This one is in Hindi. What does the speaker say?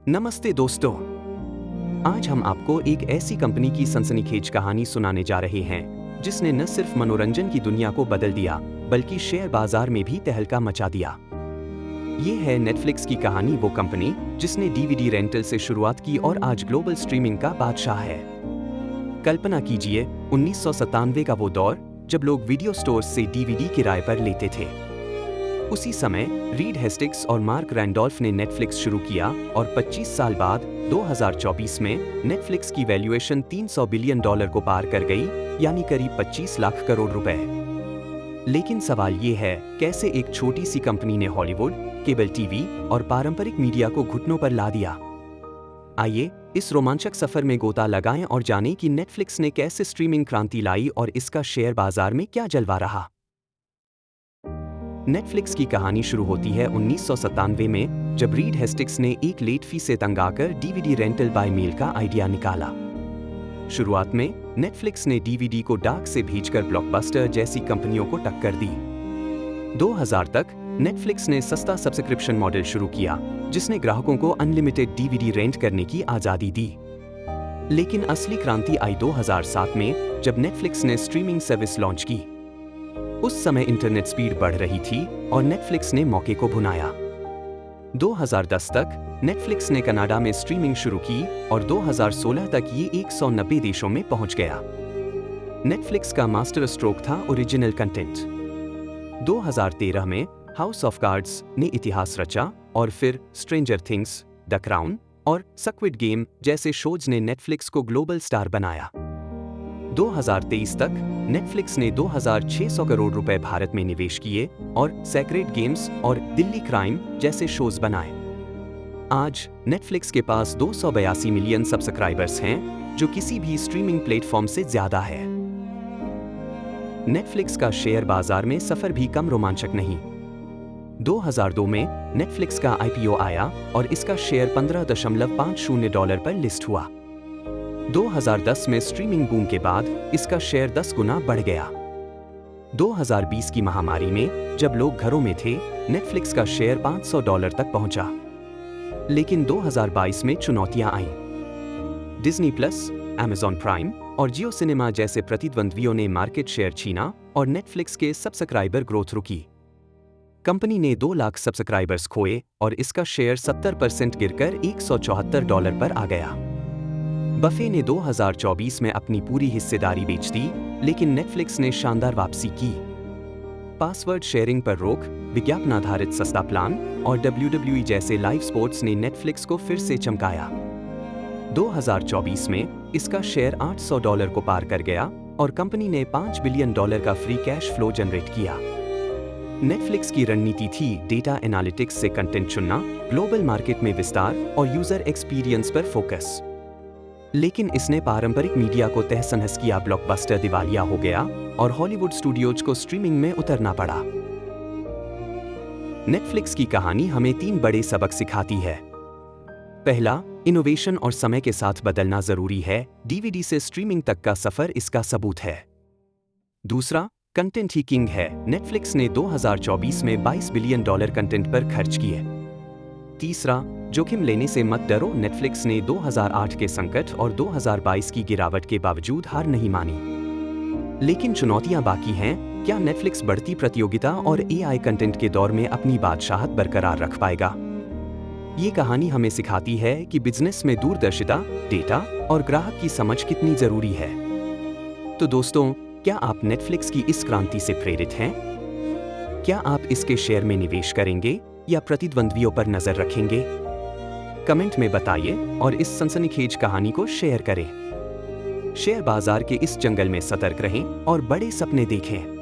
नमस्ते दोस्तों, आज हम आपको एक ऐसी कंपनी की सनसनीखेज कहानी सुनाने जा रहे हैं जिसने न सिर्फ मनोरंजन की दुनिया को बदल दिया बल्कि शेयर बाजार में भी तहलका मचा दिया। ये है नेटफ्लिक्स की कहानी, वो कंपनी जिसने डीवीडी रेंटल से शुरुआत की और आज ग्लोबल स्ट्रीमिंग का बादशाह है। कल्पना कीजिए 1997 का वो दौर जब लोग वीडियो स्टोर्स से डीवीडी किराए पर लेते थे। उसी समय रीड हेस्टिग्स और मार्क रैंडोल्फ ने नेटफ्लिक्स शुरू किया और 25 साल बाद 2024 में नेटफ्लिक्स की वैल्यूएशन $300 बिलियन को पार कर गई, यानी करीब 25 लाख करोड़ रुपए। लेकिन सवाल ये है, कैसे एक छोटी सी कंपनी ने हॉलीवुड, केबल टीवी और पारंपरिक मीडिया को घुटनों पर ला दिया। आइए इस रोमांचक सफर में गोता लगाएं और जानें कि नेटफ्लिक्स ने कैसे स्ट्रीमिंग क्रांति लाई और इसका शेयर बाजार में क्या जलवा रहा। नेटफ्लिक्स की कहानी शुरू होती है 1997 में, जब रीड हेस्टिग्स ने एक लेट फी से तंग आकर डीवीडी रेंटल बाय मेल का आइडिया निकाला। शुरुआत में नेटफ्लिक्स ने डीवीडी को डाक से भेजकर ब्लॉकबस्टर जैसी कंपनियों को टक्कर दी। 2000 तक नेटफ्लिक्स ने सस्ता सब्सक्रिप्शन मॉडल शुरू किया, जिसने ग्राहकों को अनलिमिटेड डीवीडी रेंट करने की आजादी दी। लेकिन असली क्रांति आई 2007 में, जब नेटफ्लिक्स ने स्ट्रीमिंग सर्विस लॉन्च की। उस समय इंटरनेट स्पीड बढ़ रही थी और नेटफ्लिक्स ने मौके को भुनाया। 2010 तक नेटफ्लिक्स ने कनाडा में स्ट्रीमिंग शुरू की और 2016 तक ये 190 देशों में पहुंच गया। नेटफ्लिक्स का मास्टर स्ट्रोक था ओरिजिनल कंटेंट। 2013 में हाउस ऑफ कार्ड्स ने इतिहास रचा और फिर स्ट्रेंजर थिंग्स, द क्राउन और स्क्विड गेम जैसे शोज ने नेटफ्लिक्स को ग्लोबल स्टार बनाया। 2023 तक नेटफ्लिक्स ने 2600 करोड़ रुपए भारत में निवेश किए और सेक्रेड गेम्स और दिल्ली क्राइम जैसे शोज बनाए। आज नेटफ्लिक्स के पास 282 मिलियन सब्सक्राइबर्स हैं, जो किसी भी स्ट्रीमिंग प्लेटफॉर्म से ज्यादा है। नेटफ्लिक्स का शेयर बाजार में सफर भी कम रोमांचक नहीं। 2002 में नेटफ्लिक्स का आईपीओ आया और इसका शेयर $15.50 पर लिस्ट हुआ। 2010 में स्ट्रीमिंग बूम के बाद इसका शेयर 10 गुना बढ़ गया। 2020 की महामारी में जब लोग घरों में थे, नेटफ्लिक्स का शेयर $500 तक पहुंचा। लेकिन 2022 में चुनौतियां आईं। डिज्नी प्लस, अमेज़न प्राइम और जियो सिनेमा जैसे प्रतिद्वंद्वियों ने मार्केट शेयर छीना और नेटफ्लिक्स के सब्सक्राइबर ग्रोथ रुकी। कंपनी ने 2 लाख सब्सक्राइबर्स खोए और इसका शेयर 70% गिरकर $174 पर आ गया। बफे ने 2024 में अपनी पूरी हिस्सेदारी बेच दी, लेकिन नेटफ्लिक्स ने शानदार वापसी की। पासवर्ड शेयरिंग पर रोक, विज्ञापन आधारित सस्ता प्लान और WWE जैसे लाइव स्पोर्ट्स ने नेटफ्लिक्स को फिर से चमकाया। 2024 में इसका शेयर $800 को पार कर गया और कंपनी ने $5 बिलियन का फ्री कैश फ्लो जनरेट किया। नेटफ्लिक्स की रणनीति थी डेटा एनालिटिक्स से कंटेंट चुनना, ग्लोबल मार्केट में विस्तार और यूजर एक्सपीरियंस पर फोकस। लेकिन इसने पारंपरिक मीडिया को तहस-नहस किया, ब्लॉकबस्टर दिवालिया हो गया और हॉलीवुड स्टूडियोज को स्ट्रीमिंग में उतरना पड़ा। नेटफ्लिक्स की कहानी हमें 3 बड़े सबक सिखाती है। पहला, इनोवेशन और समय के साथ बदलना जरूरी है। डीवीडी से स्ट्रीमिंग तक का सफर इसका सबूत है। दूसरा, कंटेंट ही किंग है। नेटफ्लिक्स ने 2024 में $22 बिलियन कंटेंट पर खर्च किए। तीसरा, जोखिम लेने से मत डरो। नेटफ्लिक्स ने 2008 के संकट और 2022 की गिरावट के बावजूद हार नहीं मानी। लेकिन चुनौतियां बाकी हैं। क्या नेटफ्लिक्स बढ़ती प्रतियोगिता और एआई कंटेंट के दौर में अपनी बादशाहत बरकरार रख पाएगा? ये कहानी हमें सिखाती है कि बिजनेस में दूरदर्शिता, डेटा और ग्राहक की समझ कितनी जरूरी है। तो दोस्तों, क्या आप नेटफ्लिक्स की इस क्रांति से प्रेरित हैं? क्या आप इसके शेयर में निवेश करेंगे या प्रतिद्वंद्वियों पर नजर रखेंगे? कमेंट में बताइए और इस सनसनीखेज कहानी को शेयर करें। शेयर बाजार के इस जंगल में सतर्क रहें और बड़े सपने देखें।